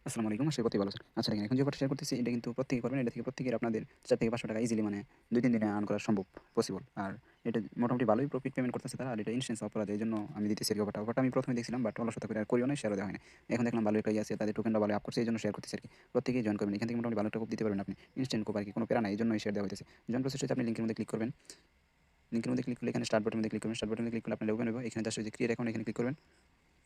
আসসালামু আলাইকুম। আশা করি ভালো আছেন। আচ্ছা দেখেন এখন যে ব্যাপারটা শেয়ার করতেছি এটা কিন্তু প্রত্যেকেই করবেন। এটা থেকে প্রত্যেকের আপনাদের ৳৪ থেকে ৳৫০০ ইজিলি মানে ২-৩ দিনে আর্ন করা সম্ভব, পসিবল। আর এটা মোটামুটি ভালোই প্রফিট পেমেন্ট করতেছে তারা। আর এটা ইনস্ট্যান্ট অফার আছে। এজন্য আমি দিতেছি আরকি অফারটা। অফারটা আমি ১ম এ দেখছিলাম বাট অলসতা করে আর করিও নাই, শেয়ারও দেওয়া হয় নাই। এখন দেখলাম ভালো একটা ইয়ে আছে, তাদের টোকেনটা ভালো আপ করছে এজন্য শেয়ার করতেছি আরকি। প্রত্যেকেই জয়েন করবেন। এখান থেকে মোটামুটি ভালো একটা কোপ দিতে পারবেন আপনি। ইনস্ট্যান্ট কোপ আরকি, কোনো প্যারা নাই। এজন্যই শেয়ার দেওয়া হইতেছে। জয়েন প্রসেস হচ্ছে আপনি লিংকের মধ্যে ক্লিক করবেন। লিংকের মধ্যে ক্লিক করলে এখানে স্টার্ট বাটনের মধ্যে ক্লিক করবেন। স্টার্ট বাটনে ক্লিক করলে আপনার ওপেন হবে। এখানে জাস্ট ওই যে ক্রিয়েট অ্যাকাউন্ট এখানে ক্লিক করবেন।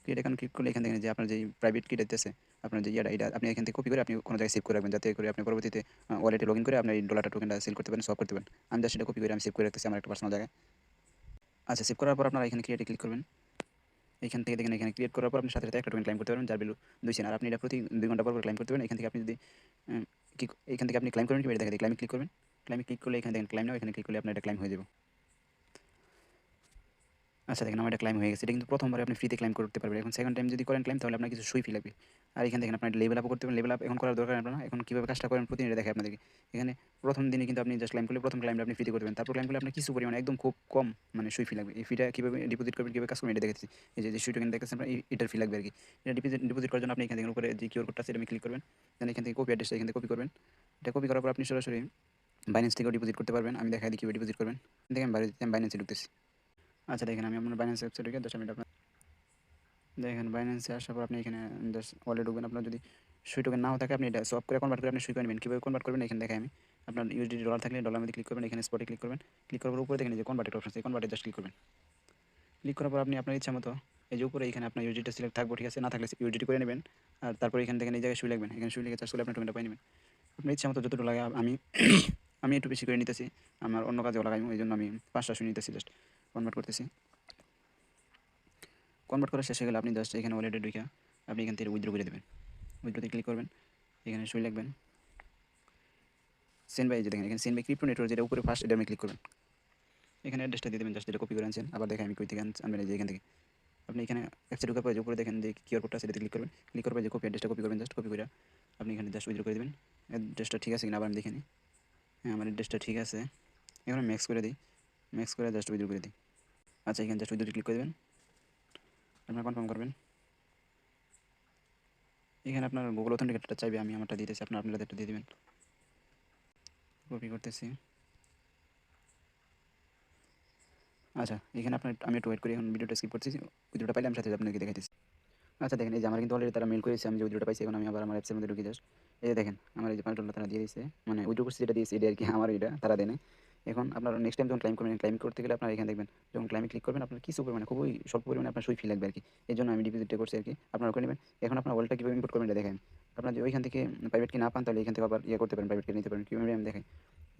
ক্রিয়েট অ্যাকাউন্ট ক্লিক করলে এখান থেকে যে আপনার যেই প্রাইভেট কি দিতেছে, আপনার যে ইয়াটা এটা আপনি এখান থেকে কপি করে আপনি কোনো জায়গায় সেভ করে রাখবেন, যাতে করে আপনি পরবর্তীতে ওয়ালেটে লগইন করে আপনি এই ডলারটা টোকেনটা সেল করতে পারেন, সোয়াপ করতে পারেন। আমি জাস্ট এটা কপি করে আমি সেভ করে রাখতেছি আমার একটা পার্সোনাল জায়গায়। আচ্ছা, সেভ করার পর আপনারা এখানে ক্রিয়েটে ক্লিক করবেন। এখান থেকে দেখেন এখানে ক্রিয়েট করার পর আপনি সাথে সাথে একটা টোকেন ক্লাইম করতে পারবেন যার ভ্যালু ২ সেন্ট। আর আপনি এটা প্রতি ২ ঘন্টা পর পর ক্লাইম করতে পারবেন। এখান থেকে আপনি যদি উম, কি এখান থেকে আপনি ক্লাইম করবেন কি, এটা দেখা যায় ক্লাইমে ক্লিক করবেন। ক্লাইমে ক্লিক করলে এখানে দেখেন ক্লাইম নাও, এখানে ক্লিক করলে আপনার এটা ক্লাইম হয়ে যাবে। আচ্ছা দেখেন আমার এটা ক্লাইম হয়ে গেছে। এটা কিন্তু প্রথমবারে আপনি ফ্রিতে ক্লাইম করতে পারবেন। এখন সেকেন্ড টাইম যদি করেন ক্লাইম তাহলে আপনার কিছু সুই ফি লাগবে। আর এখান থেকে আপনার লেভেল আপও করতে পারেন। লেভেল আপ এখন করার দরকার আপনার না। এখন কীভাবে কাজটা করেন প্রতিদিন এটা দেখাই আপনাদেরকে। এখানে প্রথম দিনে কিন্তু আপনি জাস্ট ক্লাইম করলে প্রথম ক্লাইমটা আপনি ফ্রিতে করবেন। তারপর ক্লাইম করলে আপনার কিছু পরিমাণে একদম খুব কম মানে সুই ফি লাগবে। এই ফিটা কীভাবে ডিপোজিট করবেন, কীভাবে কাজ করবেন এটা দেখাচ্ছি। এই যে সুই টোকেন দেখতেছেন আপনার এটার ফি লাগবে আরকি। এটা ডিপোজিট করার জন্য আপনি এখান থেকে উপরে যে কিউআর কোডটা আছে এটা ক্লিক করবেন। দেন এখান থেকে কপি অ্যাড্রেসটা এখান থেকে কপি করবেন। এটা কপি করার পর আপনি সরাসরি বাইন্যান্স থেকেও ডিপোজিট করতে পারবেন। আমি দেখাই দিই কীভাবে ডিপোজিট করবেন। দেখেন আমি বাইন্যান্সে ঢুকতেছি। আচ্ছা দেখেন আমি আপনার বাইন্যান্স ওয়েবসাইটে গিয়ে 10 মিনিট আপনার দেখেন বাইন্যান্সে আসার পর আপনি এখানে জাস্ট ওয়ালেটে ঢুকবেন। আপনার যদি সুই টোকেন নাও থাকে আপনি এটা সোয়াপ করে কনভার্ট করে আপনি সুই করে নেবেন। কীভাবে কনভার্ট করবেন এখানে দেখাই আমি। আপনার ইউএসডি ডলার থাকলে ডলার মধ্যে ক্লিক করবেন। এখানে স্পটে ক্লিক করবেন। ক্লিক করার পর উপরে দেখেন এই যে কনভার্টেড অপশন আছে, কনভার্টে জাস্ট ক্লিক করবেন। ক্লিক করার পর আপনি আপনার ইচ্ছা মতো এই যে উপরে এখানে আপনার ইউএসডিটা সিলেক্ট থাকবে, ঠিক আছে? না থাকলে ইউএসডি করে নেবেন। আর তারপর এখান থেকে এই জায়গায় সুই লিখবেন। এখানে সুই লিখে চার্জ করলে আপনার টোকেনটা পাই নেবেন। আপনার ইচ্ছা মতো যতটুকু লাগে আমি আমি একটু বেশি করে নিতেছি। আমার অন্য কাজেও লাগাইবো, এই জন্য আমি 5টা সুই নিতেছি, জাস্ট কনভার্ট করতেছি। কনভার্ট করা শেষ হয়ে গেলে আপনি জাস্ট এখানে ওয়ালেটে ঢুকে আপনি এখান থেকে উইথড্র করে দেবেন। উইথড্রোতে ক্লিক করবেন। এখানে সুই লিখবেন। সেন্ড বাই, যে দেখেন এখানে সেন্ড বাই ক্রিপ্টো নেটওয়ার্ক যেটা উপরে ফার্স্ট, এটা আমি ক্লিক করবেন। এখানে অ্যাড্রেসটা দিয়ে দেবেন, জাস্ট এটা কপি করে আনছেন। আবার দেখেন আমি কই থেকে আনবেন, এই যে এখান থেকে আপনি এখানে অ্যাপসে ঢোকার পরে যে উপরে দেখেন যে কিউআর কোডটা সেটাতে ক্লিক করবেন। ক্লিক করার পরে যে কপি অ্যাড্রেসটা কপি করবেন, জাস্ট কপি করে আপনি এখানে জাস্ট উইথড্র করে দেবেন। অ্যাড্রেসটা ঠিক আছে কিনা আবার আমি দেখে নিই। হ্যাঁ, আমার অ্যাড্রেসটা ঠিক আছে। এখন আমি ম্যাক্স করে দিই। ম্যাক্স করে জাস্ট উইথড্র করে দিই। আচ্ছা এখানে জাস্ট উইথড্রোতে ক্লিক করে দেবেন। আপনারা কনফার্ম করবেন। এখানে আপনার গুগল অথেন্টিকেটরটা চাইবে, আমি আমারটা দিতেছি, আপনাদেরটা দিয়ে দেবেন। কপি করতেছি। আচ্ছা এখানে আপনার আমি একটু ওয়েট করি, এখন ভিডিওটা স্কিপ করতেছি। উইথড্রোটা পাইলে আমি সাথে সাথে আপনাকে দেখাইতেছি। আচ্ছা দেখেন এই যে আমার কিন্তু অলরেডি তারা মেল করেছে, আমি যে উইথড্রোটা পাইছি। এখন আমি আবার আমার অ্যাপসের মধ্যে ঢুকি জাস্ট। এই যে দেখেন আমার এই যে $5 তারা দিয়ে দিয়েছে, মানে উইথড্রো করছি যেটা দিয়েছে এটা আর কি আমার, এটা তারা দেয় নাই। এখন আপনার নেক্সট টাইম যখন ক্লাইম করবেন, ক্লাইম করতে গেলে আপনার এখানে দেখবেন যখন ক্লাইমে ক্লিক করবেন আপনার কিছু পরিমাণে খুবই স্বল্প পরিমাণে আপনার সুই ফি লাগবে আর কি। এই জন্য আমি ডিপোজিটটা করছি আর কি, আপনারা করে নেবেন। এখন আপনার ওয়ালেটটা কীভাবে ইম্পোর্ট করবেন এটা দেখেন। আপনার যদি ওইখান থেকে প্রাইভেট কি না পান তাহলে এখান থেকে আবার ইয়ে করতে পারেন, প্রাইভেট কি নিতে পারেন। কীভাবে আমি দেখাই।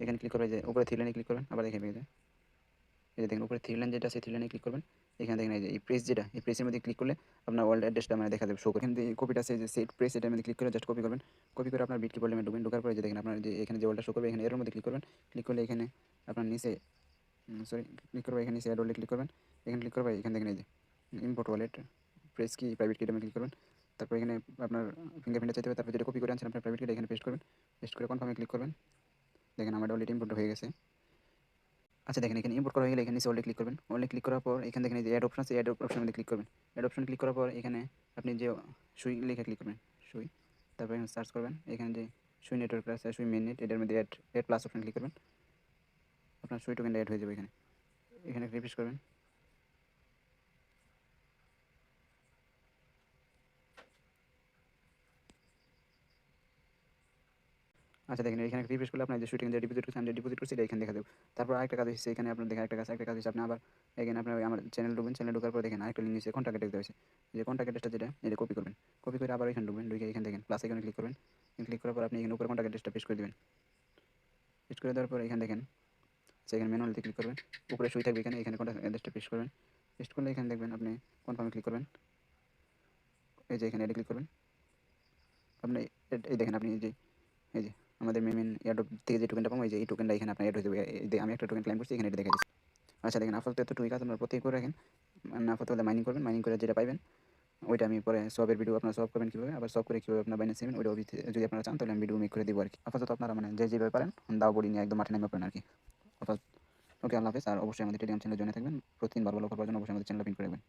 এখানে ক্লিক করবে, যে উপরে থ্রি লাইনে ক্লিক করবেন, আবার দেখেন এই যে দেখেন উপরে থ্রি লাইন যেটা আছে থ্রি লাইনে ক্লিক করবেন। এখানে দেখেন এই যে এই প্রেস, যেটা এই প্রেসের মধ্যে ক্লিক করলে আপনার ওয়ার্ল্ড অ্যাড্রেসটা মানে দেখা যাবে, শো করে। এখান থেকে কপিটা আছে যে সেট প্রেস, এটার মধ্যে ক্লিক করে জাস্ট কপি করবেন। কপি করে আপনার বিটকি প্রবলেমে ঢুকবেন। ঢোকার পরে যে দেখেন আপনার যে এখানে যে ওয়ার্ল্ডটা শো করবে, এখানে এর মধ্যে ক্লিক করবেন। ক্লিক করলে এখানে আপনার নিচে সরি ক্লিক করবে, এখানে নিচে অ্যাড ওয়ালেটে ক্লিক করবেন। এখানে ক্লিক করবে, এখানে দেখেন এই যে ইম্পোর্ট ওয়ালেট প্রেস কি প্রাইভেট কি, এটা ক্লিক করবেন। তারপর এখানে আপনার ফিঙ্গারপ্রিন্টটা চাইতে হবে। তারপর যেটা কপি করে আনছেন আপনার প্রাইভেট কিটা এখানে পেস্ট করবেন। পেস্ট করে কনফার্মে ক্লিক করবেন। দেখেন আমার ওয়ালেট ইম্পোর্ট হয়ে গেছে। আচ্ছা দেখেন এখানে ইম্পোর্ট করা হয়ে গেলে এখানে নিচে ওয়ালে ক্লিক করবেন। ওয়ালে ক্লিক করার পর এখানে দেখেন এই যে অ্যাড অপশন আছে, অ্যাড অপশনের মধ্যে ক্লিক করবেন। অ্যাড অপশন ক্লিক করার পর এখানে আপনি যে সুই লিখে ক্লিক করবেন, সুই। তারপর এখানে সার্চ করবেন, এখানে যে সুই নেটওয়ার্ক আছে, সুই মেইন নেট, এটার মধ্যে add add plus option click করবেন। আপনার সুই টোকেনটা অ্যাড হয়ে যাবে এখানে। এখানে রিফ্রেশ করবেন। আচ্ছা দেখেন এখানে রিফ্রেশ করলে আপনার যে সুই টোকেন যে ডিপোজিট করছেন, ডিপোজিট করছি এটা এখানে দেখা যাবে। তারপর আরেকটা কাজ হচ্ছে এখানে আপনার দেখেন একটা কাজ হচ্ছে আপনি আবার এখানে আপনার আমার চ্যানেল ঢুকবেন। চ্যানেল ঢোকার পর দেখেন আরেকটা লিঙ্ক নিচে কন্ট্যাক্ট অ্যাড্রেস দেওয়া হয়েছে। যে কন্ট্যাক্ট অ্যাড্রেসটা যেটা এটা কপি করবেন। কপি করে আবার এখানে ঢুকবেন। ঢুকে এখানে দেখেন প্লাস আইকনে ক্লিক করবেন। ক্লিক করার পর আপনি এখানে উপরে কন্ট্যাক্ট অ্যাড্রেসটা পেস্ট করে দেবেন। পেস্ট করে দেওয়ার পর এখানে দেখেন সেখানে ম্যানুয়ালিতে ক্লিক করবেন। উপরে সুই থাকবে, এখানে কন্ট্যাক্ট অ্যাড্রেসটা পেস্ট করবেন। পেস্ট করলে এখানে দেখবেন আপনি কনফার্মে ক্লিক করবেন। এই যে এখানে এটা ক্লিক করবেন। আপনি এই দেখেন আপনি এই যে আমাদের মেন এয়ারড্রপ থেকে যে টোকেনটা পাবো, এই যে এই টোকেনটা এখানে আপনার অ্যাড হয়ে যাবে। এই যে আমি একটা টোকেন ক্লাইম করছি, এখানে এটা দেখা যাচ্ছে। আচ্ছা দেখেন আপাতত এতটুকুই কাজ আপনারা প্রত্যেকে করে রাখেন। না আপাতত মাইনিং করবেন, মাইনিং করে যেটা পাইবেন ওইটা আমি পরে সবের ভিডিও আপনারা সলভ করবেন কীভাবে, আবার সলভ করে কীভাবে আপনার বাইন্যান্স নেবেন ওইটা যদি আপনারা চান তাহলে আমি ভিডিও মেক করে দেবো আর কি। আপাতত আপনারা মানে যে যেভাবে পারেন দাও বড়ি নিয়ে একদম মাঠে নামে পড়েন আর কি আপাতত। ওকে আল্লাহ হাফেজ। আর অবশ্যই আমাদের টেলিগ্রাম চ্যানেলে জয়েন থাকবেন। প্রতিদিন ভালো ভালো খবর পাওয়ার জন্য অবশ্যই আমাদের চ্যানেল পিন করে রাখবেন।